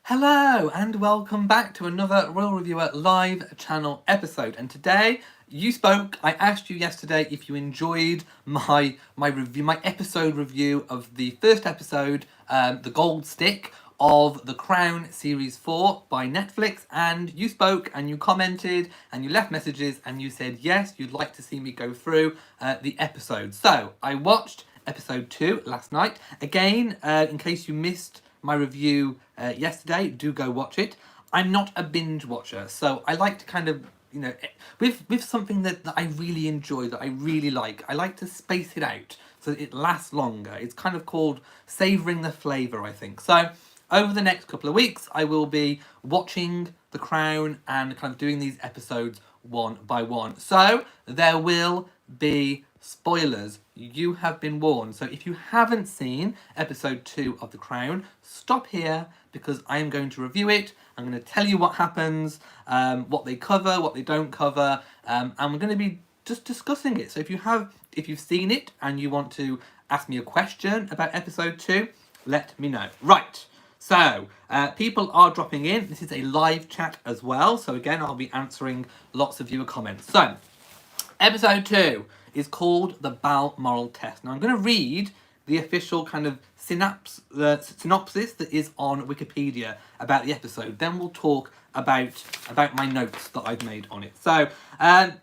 Hello and welcome back to another Royal Reviewer live channel episode. And today you spoke. I asked you yesterday if you enjoyed my episode review of the first episode, the Gold Stick of The Crown Series 4 by Netflix, and you spoke and you commented and you left messages and you said yes, you'd like to see me go through the episode. So I watched episode 2 last night. Again, in case you missed my review yesterday, do go watch it. I'm not a binge watcher, so I like to kind of, with something that I really enjoy, that I really like, I like to space it out so that it lasts longer. It's kind of called savouring the flavour, I think. So over the next couple of weeks, I will be watching The Crown and kind of doing these episodes one by one. So there will be spoilers. You have been warned. So if you haven't seen episode 2 of The Crown, stop here because I am going to review it. I'm going to tell you what happens, what they cover, what they don't cover, and we're going to be just discussing it. So if you've seen it and you want to ask me a question about episode 2, let me know. Right. So, people are dropping in. This is a live chat as well. So again, I'll be answering lots of viewer comments. So, episode 2 is called the Balmoral Test. Now I'm going to read the official kind of synopsis that is on Wikipedia about the episode. Then we'll talk about my notes that I've made on it. So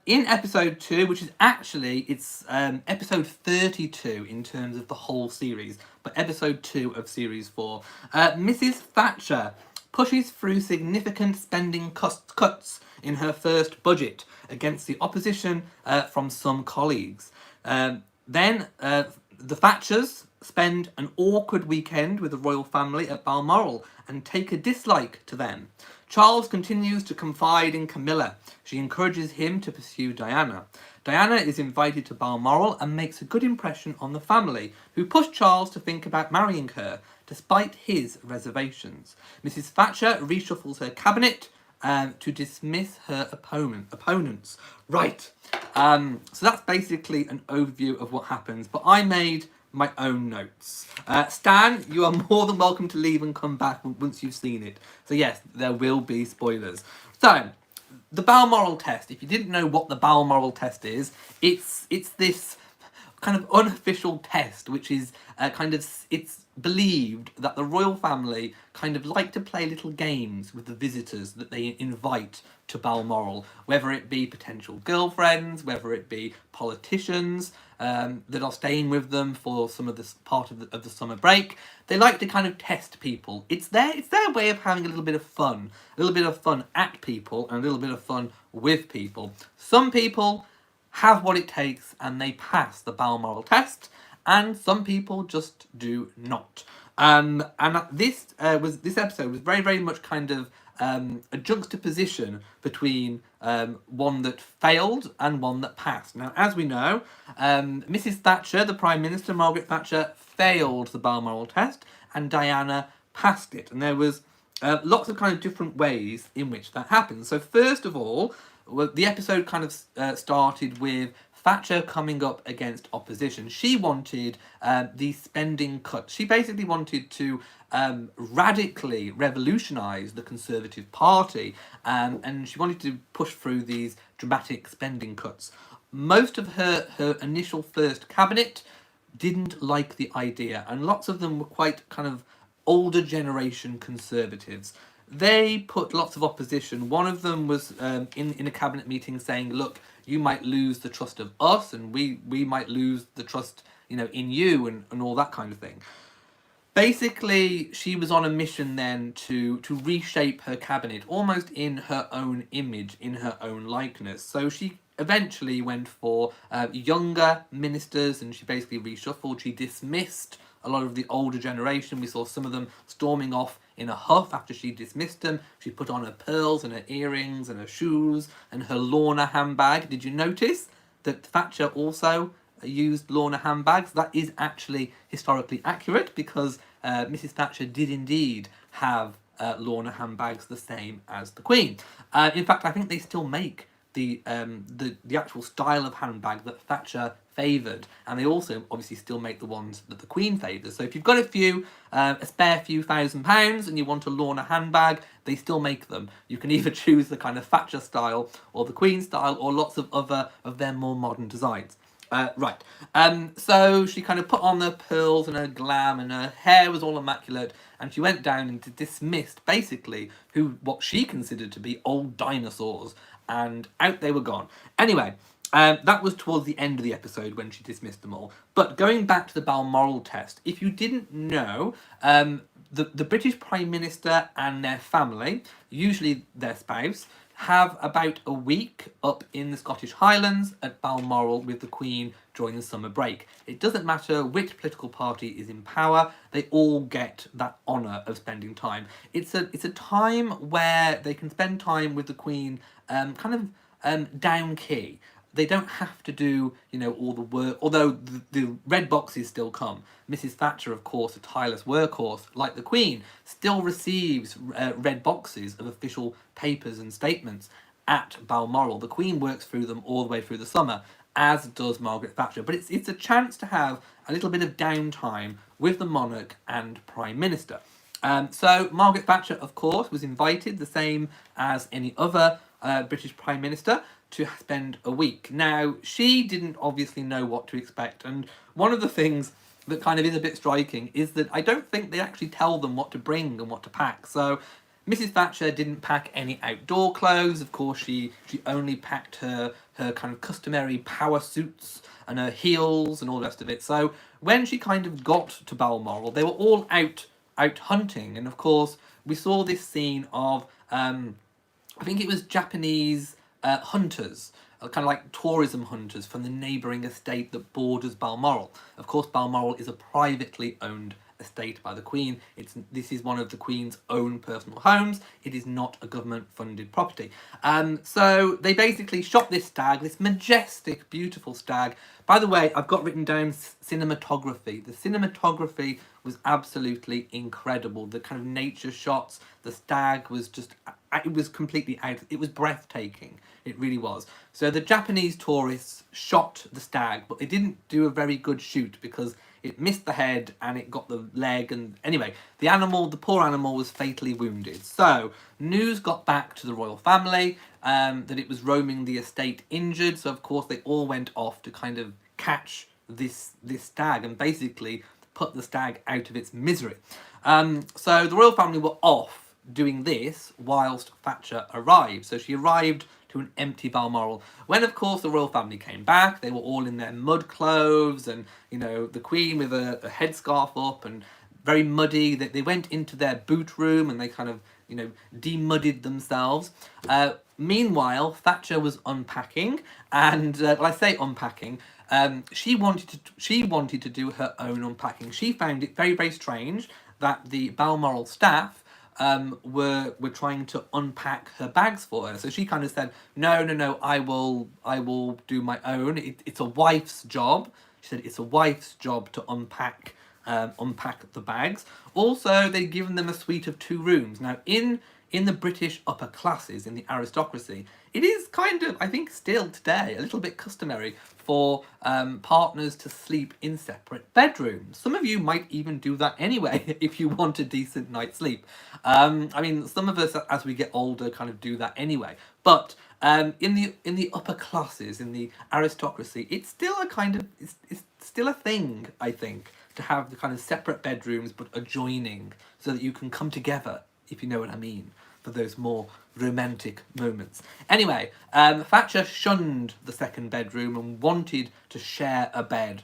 in episode 2, which is actually, it's episode 32 in terms of the whole series, but episode 2 of series 4, Mrs. Thatcher pushes through significant spending cuts in her first budget against the opposition from some colleagues. Then the Thatchers spend an awkward weekend with the royal family at Balmoral and take a dislike to them. Charles continues to confide in Camilla. She encourages him to pursue Diana. Diana is invited to Balmoral and makes a good impression on the family, who push Charles to think about marrying her, despite his reservations. Mrs. Thatcher reshuffles her cabinet to dismiss her opponents. Right. So that's basically an overview of what happens, but I made my own notes. Stan, you are more than welcome to leave and come back once you've seen it. So yes, there will be spoilers. So, the Balmoral Test, if you didn't know what the Balmoral Test is, it's this kind of unofficial test, which is it's believed that the royal family kind of like to play little games with the visitors that they invite to Balmoral, whether it be potential girlfriends, whether it be politicians that are staying with them for some of this part of the summer break. They like to kind of test people. It's their way of having a little bit of fun at people and a little bit of fun with people. Some people have what it takes and they pass the Balmoral Test, and some people just do not. And this episode was very, very much kind of a juxtaposition between one that failed and one that passed. Now, as we know, Mrs. Thatcher, the Prime Minister, Margaret Thatcher, failed the Balmoral Test, and Diana passed it. And there was lots of kind of different ways in which that happened. So first of all, the episode kind of started with Thatcher coming up against opposition. She wanted these spending cuts. She basically wanted to radically revolutionise the Conservative Party, and she wanted to push through these dramatic spending cuts. Most of her initial first cabinet didn't like the idea, and lots of them were quite kind of older generation Conservatives. They put lots of opposition. One of them was in a cabinet meeting saying, look, you might lose the trust of us, and we might lose the trust, in you, and all that kind of thing. Basically, she was on a mission then to reshape her cabinet, almost in her own image, in her own likeness. So she eventually went for younger ministers, and she basically reshuffled. She dismissed a lot of the older generation. We saw some of them storming off in a huff after she dismissed them. She put on her pearls and her earrings and her shoes and her Lorna handbag. Did you notice that Thatcher also used Lorna handbags? That is actually historically accurate, because Mrs. Thatcher did indeed have Lorna handbags the same as the Queen. In fact, I think they still make the actual style of handbag that Thatcher favoured, and they also obviously still make the ones that the Queen favours. So if you've got a spare few £1,000 and you want a Lorna handbag, they still make them. You can either choose the kind of Thatcher style or the Queen style, or lots of other of their more modern designs. Right. So she kind of put on her pearls and her glam, and her hair was all immaculate, and she went down and dismissed basically what she considered to be old dinosaurs, and out they were gone. Anyway, that was towards the end of the episode when she dismissed them all. But going back to the Balmoral Test, if you didn't know, the British Prime Minister and their family, usually their spouse, have about a week up in the Scottish Highlands at Balmoral with the Queen during the summer break. It doesn't matter which political party is in power, they all get that honour of spending time. It's a time where they can spend time with the Queen down key. They don't have to do, all the work, although the red boxes still come. Mrs. Thatcher, of course, a tireless workhorse, like the Queen, still receives red boxes of official papers and statements at Balmoral. The Queen works through them all the way through the summer, as does Margaret Thatcher. But it's a chance to have a little bit of downtime with the monarch and Prime Minister. So Margaret Thatcher, of course, was invited, the same as any other British Prime Minister, to spend a week. Now, she didn't obviously know what to expect, and one of the things that kind of is a bit striking is that I don't think they actually tell them what to bring and what to pack. So Mrs. Thatcher didn't pack any outdoor clothes. Of course, she only packed her kind of customary power suits and her heels and all the rest of it. So when she kind of got to Balmoral, they were all out hunting, and of course we saw this scene of I think it was Japanese hunters, kind of like tourism hunters from the neighbouring estate that borders Balmoral. Of course, Balmoral is a privately owned estate by the Queen. This is one of the Queen's own personal homes. It is not a government-funded property. So they basically shot this stag, this majestic, beautiful stag. By the way, I've got written down cinematography. The cinematography was absolutely incredible. The kind of nature shots, the stag was just, it was completely out. It was breathtaking. It really was. So the Japanese tourists shot the stag, but they didn't do a very good shoot because it missed the head and it got the leg, and anyway, the poor animal was fatally wounded. So news got back to the royal family that it was roaming the estate injured. So of course they all went off to kind of catch this stag and basically put the stag out of its misery. So the royal family were off doing this whilst Thatcher arrived. So she arrived to an empty Balmoral. When, of course, the royal family came back, they were all in their mud clothes, and, the Queen with a headscarf up and very muddy. They went into their boot room and they kind of, demudded themselves. Meanwhile, Thatcher was unpacking, and I say unpacking, she wanted to do her own unpacking. She found it very, very strange that the Balmoral staff were trying to unpack her bags for her. So she kind of said, no, I will do my own. It's a wife's job. She said it's a wife's job to unpack the bags. Also, they'd given them a suite of 2 rooms. Now, in the British upper classes, in the aristocracy, it is kind of, I think still today, a little bit customary for partners to sleep in separate bedrooms. Some of you might even do that anyway if you want a decent night's sleep. Some of us as we get older kind of do that anyway. But in the upper classes, in the aristocracy, it's still a kind of it's still a thing, I think, to have the kind of separate bedrooms but adjoining so that you can come together, if you know what I mean, for those more romantic moments. Anyway, Thatcher shunned the second bedroom and wanted to share a bed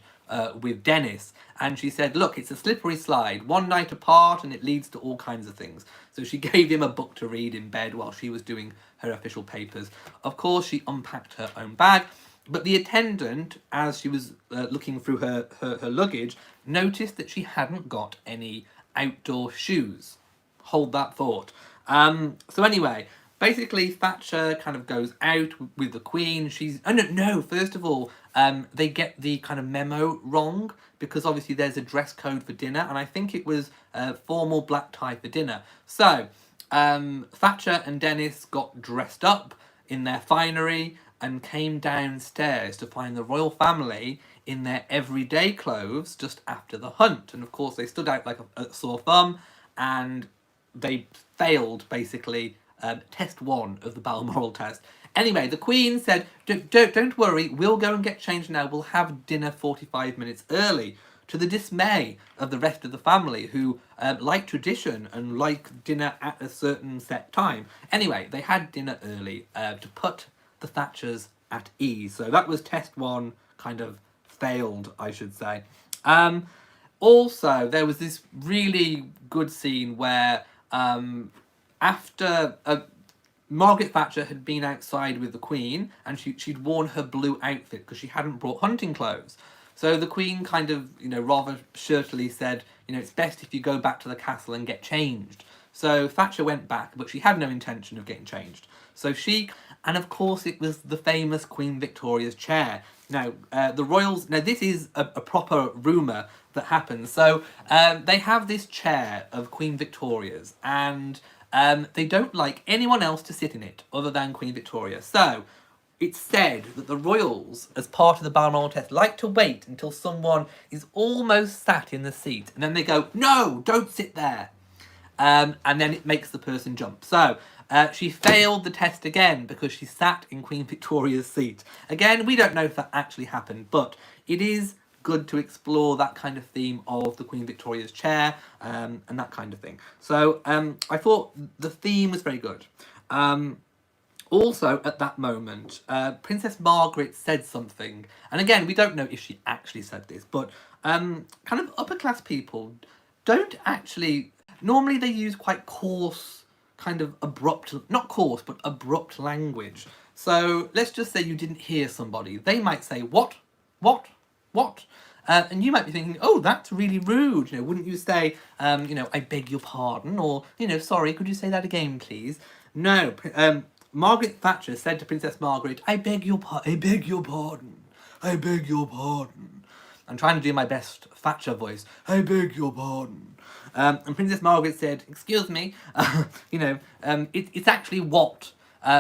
with Dennis. And she said, look, it's a slippery slide, one night apart and it leads to all kinds of things. So she gave him a book to read in bed while she was doing her official papers. Of course, she unpacked her own bag, but the attendant, as she was looking through her luggage, noticed that she hadn't got any outdoor shoes. Hold that thought. So anyway, basically Thatcher kind of goes out with the Queen. First of all, they get the kind of memo wrong, because obviously there's a dress code for dinner, and I think it was formal black tie for dinner. So Thatcher and Dennis got dressed up in their finery, and came downstairs to find the royal family in their everyday clothes just after the hunt. And of course, they stood out like a sore thumb, and they failed basically test one of the Balmoral test. Anyway, the Queen said, don't worry, we'll go and get changed now. We'll have dinner 45 minutes early, to the dismay of the rest of the family, who like tradition and like dinner at a certain set time. Anyway, they had dinner early to put the Thatchers at ease. So that was test one, kind of failed, I should say. Also, there was this really good scene where after Margaret Thatcher had been outside with the Queen, and she'd worn her blue outfit because she hadn't brought hunting clothes. So the Queen kind of, rather shirtily said, it's best if you go back to the castle and get changed. So Thatcher went back, but she had no intention of getting changed. So and of course it was the famous Queen Victoria's chair. Now, the royals, this is a proper rumour that happens. So they have this chair of Queen Victoria's, and they don't like anyone else to sit in it other than Queen Victoria. So it's said that the royals, as part of the Balmoral Test, like to wait until someone is almost sat in the seat, and then they go, no, don't sit there. And then it makes the person jump. So she failed the test again because she sat in Queen Victoria's seat. Again, we don't know if that actually happened, but it is good to explore that kind of theme of the Queen Victoria's chair and that kind of thing. So I thought the theme was very good. Also, at that moment, Princess Margaret said something. And again, we don't know if she actually said this, but kind of upper-class people don't actually... Normally they use quite coarse, kind of abrupt... Not coarse, but abrupt language. So let's just say you didn't hear somebody. They might say, what? What? What? And you might be thinking, oh, that's really rude. Wouldn't you say, I beg your pardon? Or, sorry, could you say that again, please? No, Margaret Thatcher said to Princess Margaret, I beg your pardon. I beg your pardon. I beg your pardon. I'm trying to do my best Thatcher voice. I beg your pardon. And Princess Margaret said, excuse me, it's actually what?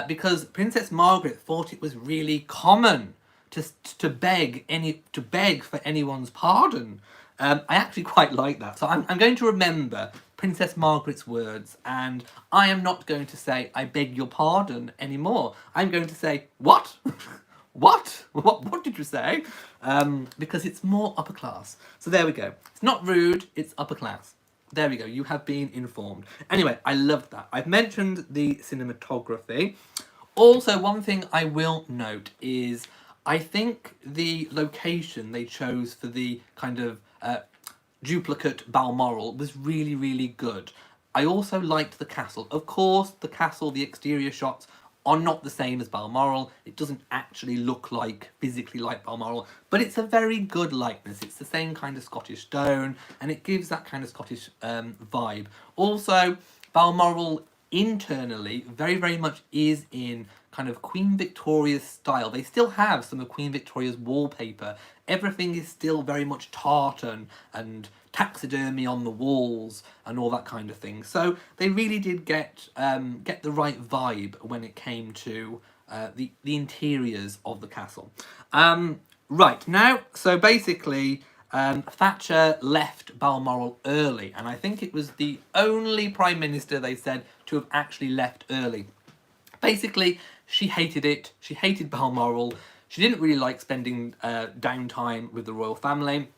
Because Princess Margaret thought it was really common to beg for anyone's pardon. I actually quite like that. So I'm going to remember Princess Margaret's words, and I am not going to say, I beg your pardon anymore. I'm going to say, what? What? What did you say? Because it's more upper class. So there we go. It's not rude, it's upper class. There we go, you have been informed. Anyway, I loved that. I've mentioned the cinematography. Also, one thing I will note is I think the location they chose for the kind of duplicate Balmoral was really, really good. I also liked the castle. Of course, the castle, the exterior shots are not the same as Balmoral. It doesn't actually look physically like Balmoral, but it's a very good likeness. It's the same kind of Scottish stone, and it gives that kind of Scottish vibe. Also, Balmoral internally very, very much is in kind of Queen Victoria's style. They still have some of Queen Victoria's wallpaper. Everything is still very much tartan and taxidermy on the walls and all that kind of thing. So they really did get the right vibe when it came to the interiors of the castle. Right, now, so basically Thatcher left Balmoral early, and I think it was the only Prime Minister, they said, to have actually left early. Basically, she hated it. She hated Balmoral. She didn't really like spending downtime with the royal family.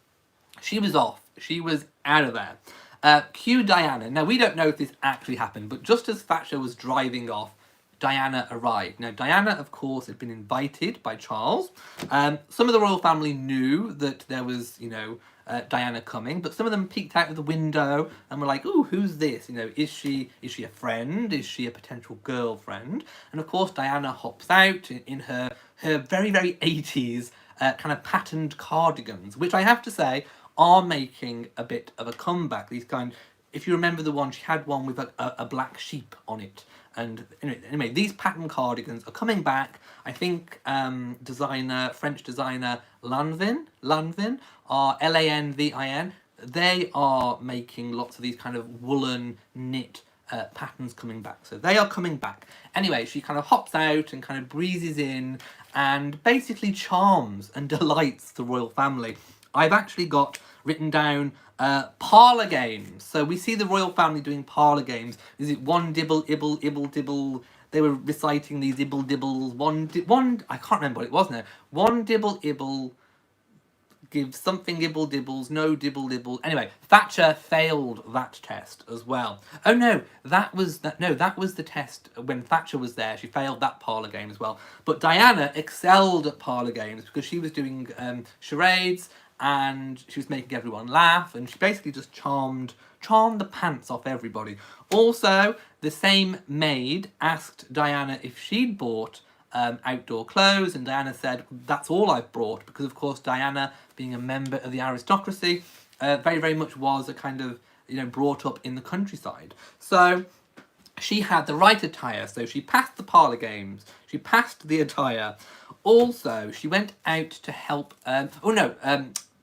She was off. She was out of there. Cue Diana. Now, we don't know if this actually happened, but just as Thatcher was driving off, Diana arrived. Now, Diana, of course, had been invited by Charles. Some of the royal family knew that there was, Diana coming, but some of them peeked out of the window and were like, "Ooh, who's this? Is she a friend? Is she a potential girlfriend?" And of course, Diana hops out in her very, very 80s kind of patterned cardigans, which I have to say are making a bit of a comeback. These if you remember the one, she had one with a black sheep on it. And anyway, these pattern cardigans are coming back. I think French designer Lanvin, Lanvin, they are making lots of these kind of woolen knit patterns coming back. So they are coming back. Anyway, she kind of hops out and kind of breezes in and basically charms and delights the royal family. I've actually got written down parlour games. So we see the royal family doing parlour games. Is it one dibble, ibble, ibble, dibble? They were reciting these ibble dibbles. One, I can't remember what it was now. One dibble, ibble, give something ibble dibbles, no dibble dibble. Anyway, Thatcher failed that test as well. Oh no, that was the test when Thatcher was there. She failed that parlour game as well. But Diana excelled at parlour games because she was doing charades and she was making everyone laugh, and she basically just charmed the pants off everybody. Also, the same maid asked Diana if she'd bought outdoor clothes, and Diana said, that's all I've brought, because of course Diana, being a member of the aristocracy, very, very much was a kind of, brought up in the countryside. So she had the right attire, so she passed the parlour games, she passed the attire. Also, she went out to help,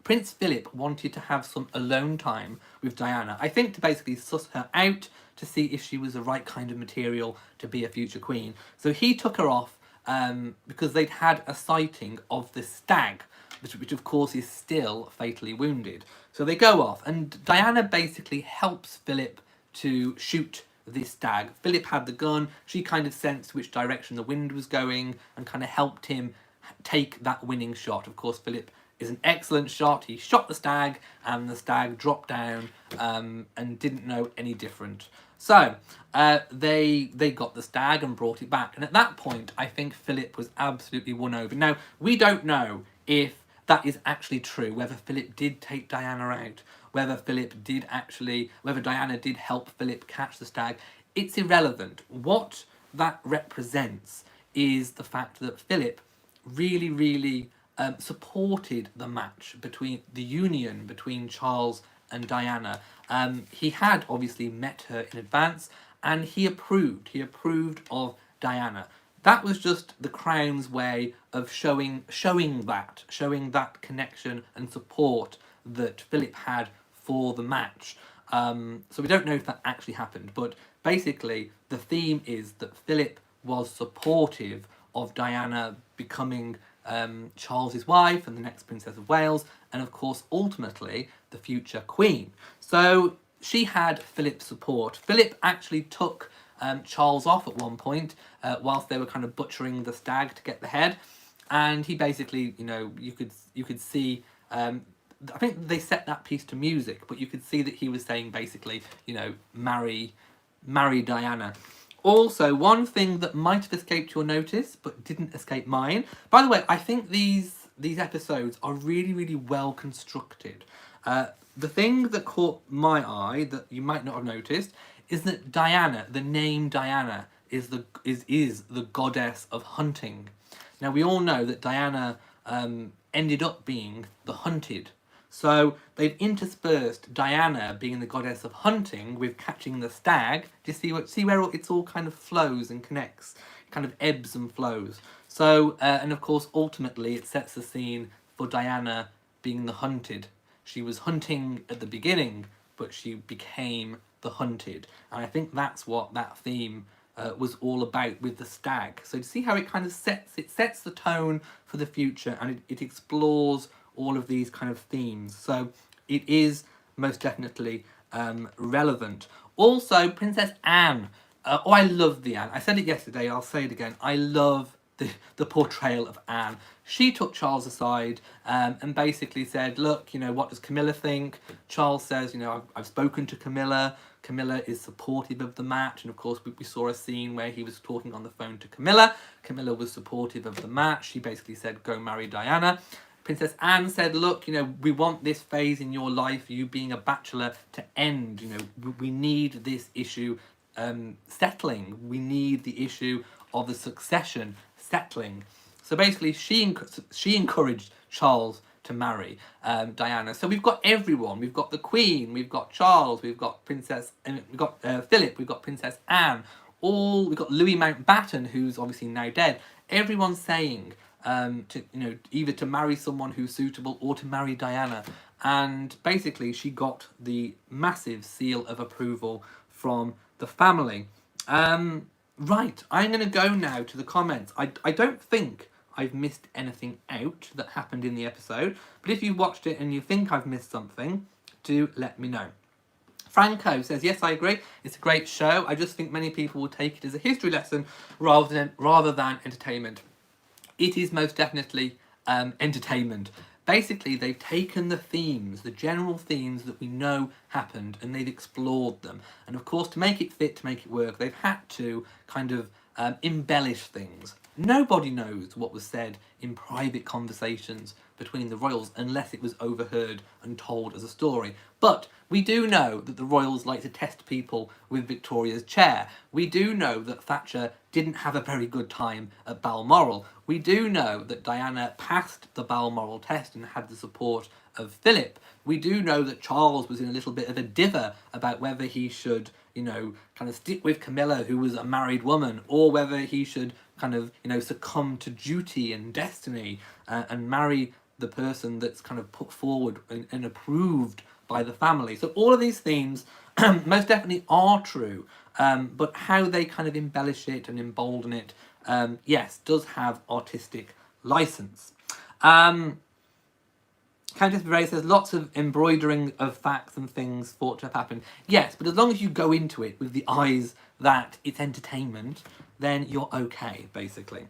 Prince Philip wanted to have some alone time with Diana, I think to basically suss her out, to see if she was the right kind of material to be a future queen. So he took her off because they'd had a sighting of the stag, which of course is still fatally wounded. So they go off, and Diana basically helps Philip to shoot this stag. Philip had the gun, she kind of sensed which direction the wind was going and kind of helped him take that winning shot. Of course, Philip is an excellent shot. He shot the stag, and the stag dropped down and didn't know any different. So they got the stag and brought it back. And at that point, I think Philip was absolutely won over. Now, we don't know if that is actually true, whether Philip did take Diana out, whether Diana did help Philip catch the stag. It's irrelevant. What that represents is the fact that Philip really, really supported the match the union between Charles and Diana. He had obviously met her in advance, and he approved of Diana. That was just the Crown's way of showing that connection and support that Philip had for the match. So we don't know if that actually happened, but basically the theme is that Philip was supportive of Diana becoming Charles's wife and the next Princess of Wales, and of course ultimately the future Queen. So she had Philip's support. Philip actually took Charles off at one point whilst they were kind of butchering the stag to get the head, and he basically, you could see, I think they set that piece to music, but you could see that he was saying basically, marry Diana. Also, one thing that might have escaped your notice, but didn't escape mine. By the way, I think these episodes are really, really well constructed. The thing that caught my eye that you might not have noticed is that Diana, the name Diana, is the goddess of hunting. Now, we all know that Diana ended up being the hunted. So they've interspersed Diana being the goddess of hunting with catching the stag. Do you see where it's all kind of flows and connects, kind of ebbs and flows. So and of course ultimately it sets the scene for Diana being the hunted. She was hunting at the beginning, but she became the hunted, and I think that's what that theme was all about with the stag. So to see how it kind of sets the tone for the future, and it explores all of these kind of themes. So it is most definitely relevant. Also, Princess Anne. I love the Anne. I said it yesterday, I'll say it again. I love the portrayal of Anne. She took Charles aside and basically said, look, what does Camilla think? Charles says, I've spoken to Camilla. Camilla is supportive of the match. And of course, we saw a scene where he was talking on the phone to Camilla. Camilla was supportive of the match. She basically said, go marry Diana. Princess Anne said, look, we want this phase in your life, you being a bachelor, to end. We need this issue settling. We need the issue of the succession settling. So basically, she encouraged Charles to marry Diana. So we've got everyone. We've got the Queen. We've got Charles. We've got we've got Philip. We've got Princess Anne. We've got Louis Mountbatten, who's obviously now dead. Everyone's saying to either to marry someone who's suitable or to marry Diana, and basically she got the massive seal of approval from the family. Right, I'm going to go now to the comments. I don't think I've missed anything out that happened in the episode, but if you watched it and you think I've missed something, do let me know. Franco says, yes, I agree. It's a great show. I just think many people will take it as a history lesson rather than entertainment. It is most definitely entertainment. Basically, they've taken the themes, the general themes that we know happened, and they've explored them. And of course, to make it fit, to make it work, they've had to kind of embellish things. Nobody knows what was said in private conversations between the royals unless it was overheard and told as a story. But we do know that the royals like to test people with Victoria's chair. We do know that Thatcher didn't have a very good time at Balmoral. We do know that Diana passed the Balmoral Test and had the support of Philip. We do know that Charles was in a little bit of a dither about whether he should, kind of stick with Camilla, who was a married woman, or whether he should kind of, succumb to duty and destiny and marry the person that's kind of put forward and approved by the family. So all of these themes most definitely are true, but how they kind of embellish it and embolden it, yes, does have artistic license. Countess Beret says, lots of embroidering of facts and things thought to have happened. Yes, but as long as you go into it with the eyes that it's entertainment, then you're okay, basically.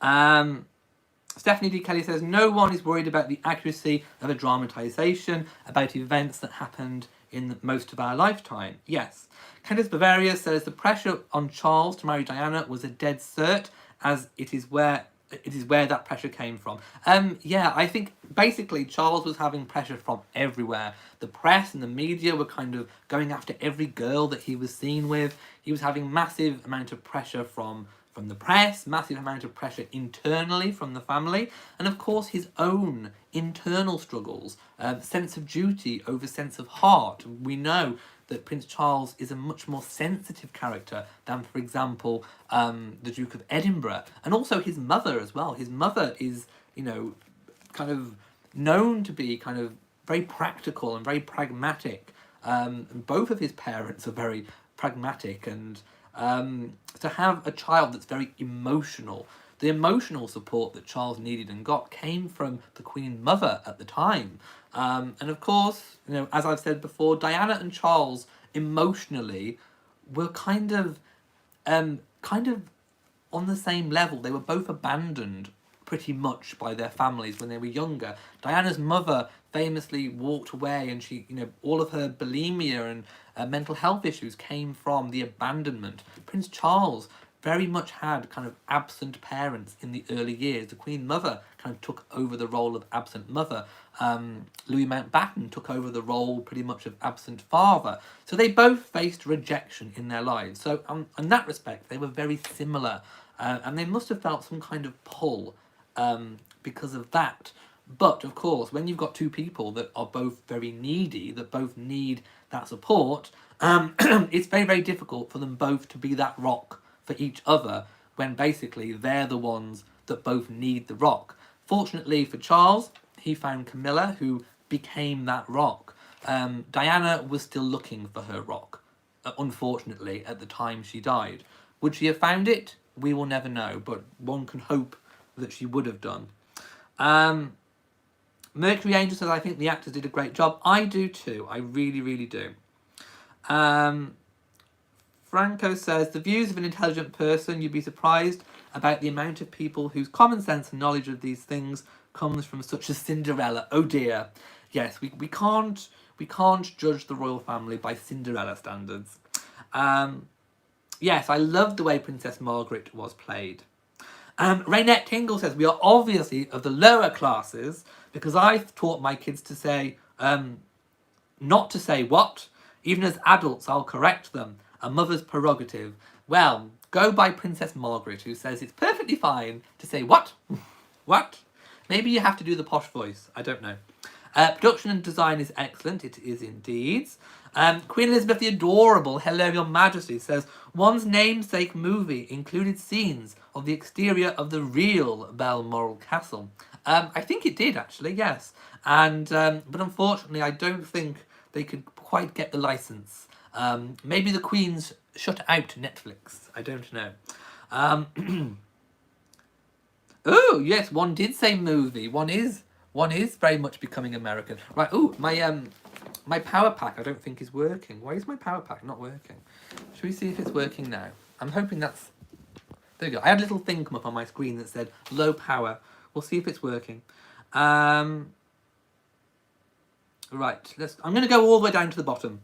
Stephanie D. Kelly says, no one is worried about the accuracy of a dramatisation about events that happened in most of our lifetime. Yes. Candice Bavaria says, the pressure on Charles to marry Diana was a dead cert, as it is where that pressure came from. Yeah, I think basically Charles was having pressure from everywhere. The press and the media were kind of going after every girl that he was seen with. He was having massive amount of pressure from the press, massive amount of pressure internally from the family, and of course his own internal struggles, sense of duty over sense of heart. We know that Prince Charles is a much more sensitive character than, for example, the Duke of Edinburgh, and also his mother as well. His mother is, kind of known to be kind of very practical and very pragmatic. And both of his parents are very pragmatic, and to have a child that's very emotional, the emotional support that Charles needed and got came from the Queen Mother at the time. And of course, as I've said before, Diana and Charles emotionally were kind of on the same level. They were both abandoned pretty much by their families when they were younger. Diana's mother famously walked away, and she, all of her bulimia and mental health issues came from the abandonment. Prince Charles very much had kind of absent parents in the early years. The Queen Mother kind of took over the role of absent mother. Louis Mountbatten took over the role pretty much of absent father. So they both faced rejection in their lives. So in that respect, they were very similar. And they must have felt some kind of pull because of that. But of course, when you've got two people that are both very needy, that both need that support, it's very, very difficult for them both to be that rock for each other when basically they're the ones that both need the rock. Fortunately for Charles, he found Camilla, who became that rock. Diana was still looking for her rock, unfortunately, at the time she died. Would she have found it? We will never know, but one can hope that she would have done. Mercury Angel says, I think the actors did a great job. I do too. I really, really do. Franco says, the views of an intelligent person, you'd be surprised about the amount of people whose common sense and knowledge of these things comes from such as Cinderella. Oh dear. Yes, we can't judge the royal family by Cinderella standards. Yes, I loved the way Princess Margaret was played. Raynette Tingle says, we are obviously of the lower classes because I've taught my kids to say, not to say what. Even as adults, I'll correct them. A mother's prerogative. Well, go by Princess Margaret, who says it's perfectly fine to say what? What? Maybe you have to do the posh voice. I don't know. Production and design is excellent. It is indeed. Queen Elizabeth the Adorable, hello your majesty, says, one's namesake movie included scenes of the exterior of the real Balmoral Castle. I think it did, actually, yes. And but unfortunately, I don't think they could quite get the license. Maybe the Queen's shut out Netflix. I don't know. Oh yes, one did say movie. One is very much becoming American. Right. Oh, my power pack I don't think is working. Why is my power pack not working? Should we see if it's working now? I'm hoping that's... There we go. I had a little thing come up on my screen that said low power. We'll see if it's working. Right. I'm going to go all the way down to the bottom.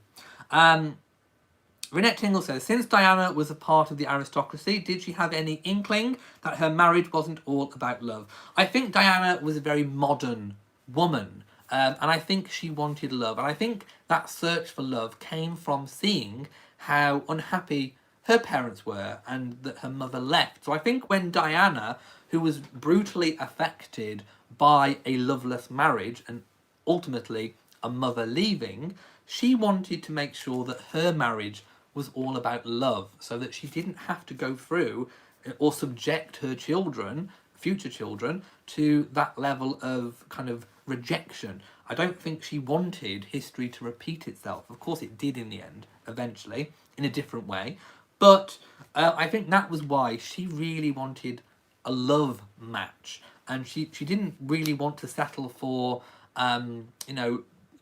Renette Tingle says, since Diana was a part of the aristocracy, did she have any inkling that her marriage wasn't all about love? I think Diana was a very modern woman, and I think she wanted love. And I think that search for love came from seeing how unhappy her parents were and that her mother left. So I think when Diana, who was brutally affected by a loveless marriage and ultimately a mother leaving, she wanted to make sure that her marriage was all about love, so that she didn't have to go through or subject her children, future children, to that level of kind of rejection. I don't think she wanted history to repeat itself. Of course it did in the end, eventually, in a different way. But I think that was why she really wanted a love match. And she didn't really want to settle for,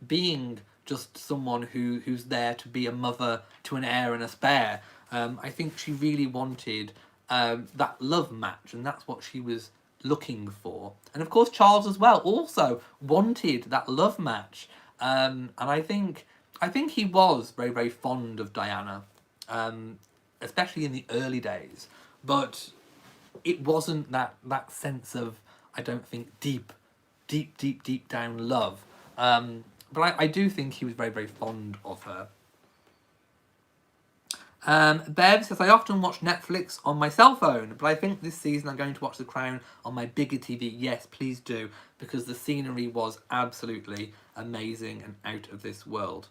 being just someone who's there to be a mother to an heir and a spare. I think she really wanted that love match, and that's what she was looking for. And of course Charles as well also wanted that love match. And I think he was very, very fond of Diana, especially in the early days. But it wasn't that sense of, I don't think, deep down love. But I do think he was very, very fond of her. Bev says, I often watch Netflix on my cell phone, but I think this season I'm going to watch The Crown on my bigger TV. Yes, please do, because the scenery was absolutely amazing and out of this world.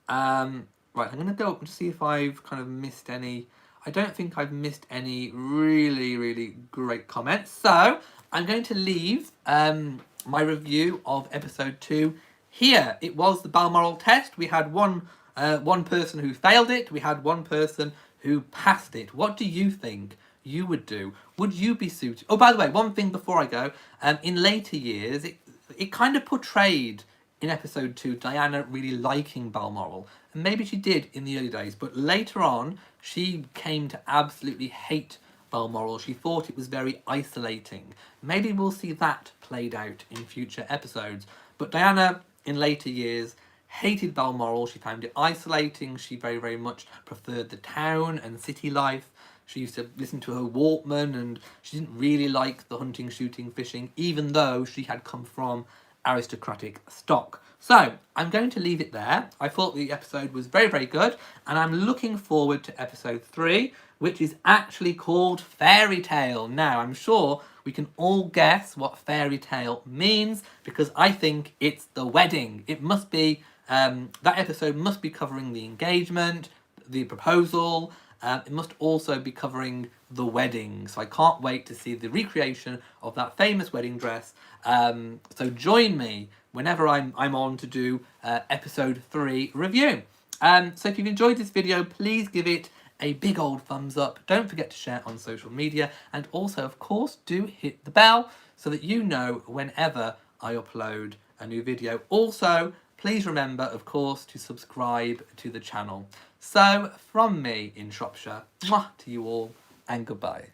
Right, I'm going to go up and see if I've kind of missed any. I don't think I've missed any really, really great comments. So I'm going to leave my review of episode 2 here. It was the Balmoral Test. We had one person who failed it. We had one person who passed it. What do you think you would do? Would you be suited? Oh, by the way, one thing before I go. In later years, it kind of portrayed in episode 2 Diana really liking Balmoral. And maybe she did in the early days, but later on she came to absolutely hate Balmoral. She thought it was very isolating. Maybe we'll see that played out in future episodes. But Diana, in later years, hated Balmoral. She found it isolating. She very, very much preferred the town and city life. She used to listen to her Walkman, and she didn't really like the hunting, shooting, fishing, even though she had come from aristocratic stock. So I'm going to leave it there. I thought the episode was very, very good, and I'm looking forward to episode 3, which is actually called Fairy Tale. Now, I'm sure we can all guess what fairy tale means, because I think it's the wedding. It must be, that episode must be covering the engagement, the proposal. It must also be covering the wedding. So I can't wait to see the recreation of that famous wedding dress. So join me whenever I'm on to do episode 3 review. So if you've enjoyed this video, please give it a big old thumbs up. Don't forget to share on social media, and also, of course, do hit the bell so that you know whenever I upload a new video. Also, please remember, of course, to subscribe to the channel. So, from me in Shropshire, mwah to you all, and goodbye.